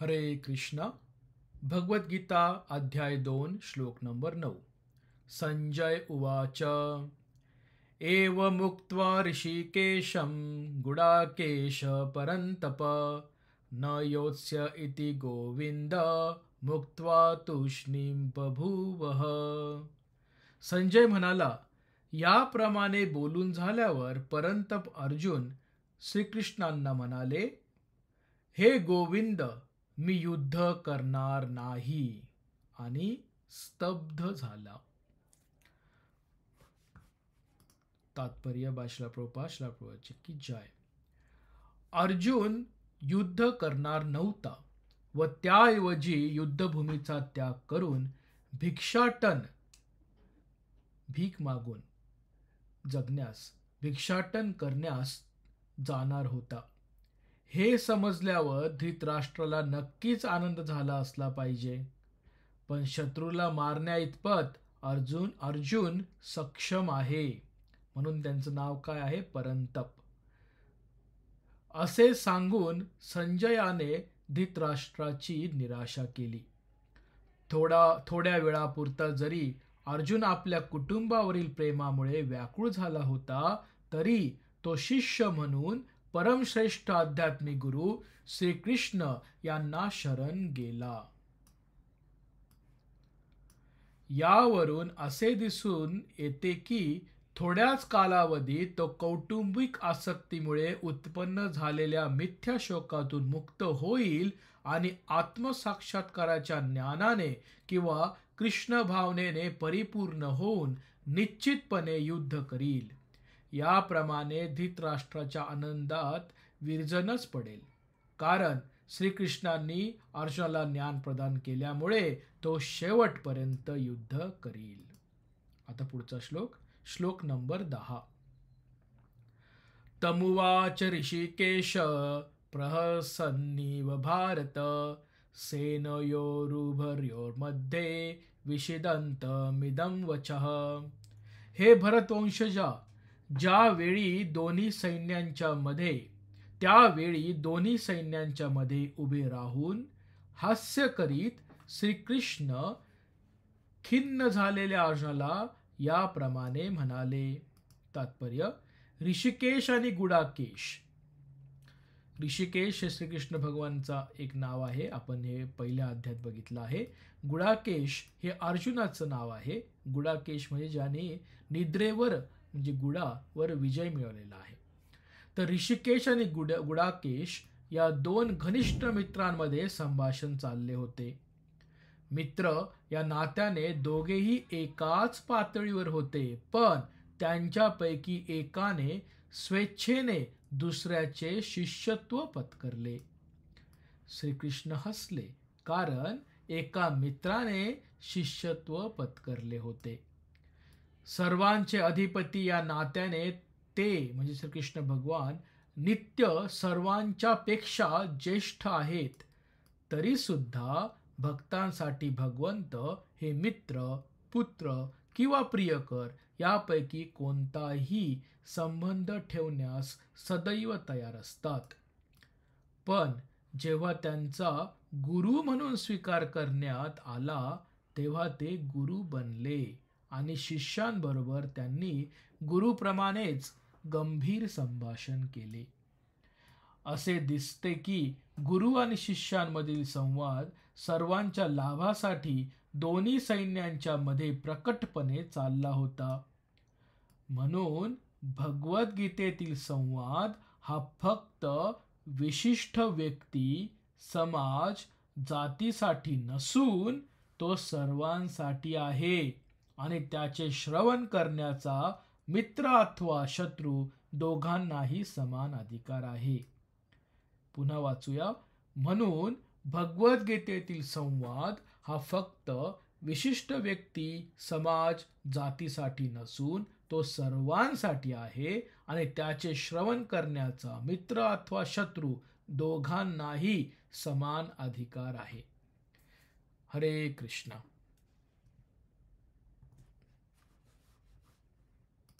हरे कृष्ण. भगवद्गीता अध्याय 2 श्लोक नंबर 9. संजय उवाच एवमुक्त्वा ऋषिकेशं गुडाकेश परन्तप न योत्स्य इति गोविंद मुक्त्वा तूष्णीं बभूवः. संजय म्हणाला, याप्रमाणे बोलून झाल्यावर परंतप अर्जुन श्रीकृष्णांना म्हणाले, हे गोविंद, मी युद्ध करणार नाही, आणि स्तब्ध झाला. तात्पर्य श्रील प्रभुपादांची की जय. अर्जुन युद्ध करणार नव्हता व त्याऐवजी युद्धभूमीचा त्याग करून भिक्षाटन भीक मागून जगण्यास भिक्षाटन करण्यास जाणार होता. हे समजल्यावर धृतराष्ट्राला नक्कीच आनंद झाला असला पाहिजे, पण शत्रूला मारण्या इतपत अर्जुन सक्षम आहे, म्हणून त्यांचं नाव काय आहे? परंतप. असे सांगून संजयाने धृतराष्ट्राची निराशा केली. थोड्या वेळापुरता जरी अर्जुन आपल्या कुटुंबावरील प्रेमामुळे व्याकुळ झाला होता, तरी तो शिष्य म्हणून परमश्रेष्ठ आध्यात्मिक गुरु श्रीकृष्ण यांना शरण गेला. यावरून असे दिसून येते की थोड्याच कालावधीत तो कौटुंबिक आसक्तीमुळे उत्पन्न झालेल्या मिथ्या शोकातून मुक्त होईल आणि आत्मसाक्षात्काराच्या ज्ञानाने किंवा कृष्ण भावनेने परिपूर्ण होऊन निश्चितपणे युद्ध करील. याप्रमाणे धृतराष्ट्राच्या आनंदात विरजनच पडेल, कारण श्रीकृष्णांनी अर्जुनाला ज्ञान प्रदान केल्यामुळे तो शेवटपर्यंत युद्ध करील. आता पुढचा श्लोक नंबर 10. तमुवाच ऋषिकेश प्रहसन्निव भारत सेनयोरुभयोर्मध्ये विषिदन्तमिदं वचः. हे भरतवंशजा, त्यावेळी दोन्ही सैन्यांच्या मध्ये उभे राहून हास्य करीत श्रीकृष्ण खिन्न झालेल्या अर्जुनाला याप्रमाणे म्हणाले. तात्पर्य: ऋषिकेश आणि गुडाकेश. ऋषिकेश हे श्रीकृष्ण भगवानचा एक नाव आहे, आपण हे पहिल्या अध्यायात बघितलं आहे. गुडाकेश हे अर्जुनाचं नाव आहे. गुडाकेश म्हणजे ज्याने निद्रेवर म्हणजे गुडावर विजय मिळवलेला आहे. तर ऋषिकेश आणि गुडाकेश या दोन घनिष्ठ मित्रांमध्ये संभाषण चालले होते. मित्र या नात्याने दोघेही एकाच पातळीवर होते, पण त्यांच्यापैकी एकाने स्वेच्छेने दुसऱ्याचे शिष्यत्व पत्करले. श्रीकृष्ण हसले, कारण एका मित्राने शिष्यत्व पत्करले होते. सर्वांचे अधिपती या नात्याने ते म्हणजे श्रीकृष्ण भगवान नित्य सर्वांच्या पेक्षा ज्येष्ठ आहेत. तरी सुद्धा भक्तांसाठी भगवंत हे मित्र, पुत्र किंवा प्रियकर यापैकी कोणताही संबंध ठेवण्यास सदैव तयार असतात. पण जेव्हा त्यांचा गुरु म्हणून स्वीकार करण्यात आला, तेव्हा ते गुरु बनले आणि शिष्यांबरोबर त्यांनी गुरुप्रमाणेच गंभीर संभाषण केले. असे दिसते की गुरु आणि शिष्यांमधील संवाद सर्वांच्या लाभासाठी दोन्ही सैन्यांच्या मध्ये प्रकटपणे चालला होता. म्हणून भगवद्गीतेतील संवाद हा फक्त विशिष्ट व्यक्ती, समाज, जातीसाठी नसून तो सर्वांसाठी आहे आणि त्याचे श्रवण करण्याचा मित्र अथवा शत्रू दोघांनाही समान अधिकार आहे. पुन्हा वाचूया. म्हणून भगवद्गीतेतील संवाद हा फक्त विशिष्ट व्यक्ती, समाज, जातीसाठी नसून तो सर्वांसाठी आहे आणि त्याचे श्रवण करण्याचा मित्र अथवा शत्रू दोघांनाही समान अधिकार आहे. हरे कृष्ण.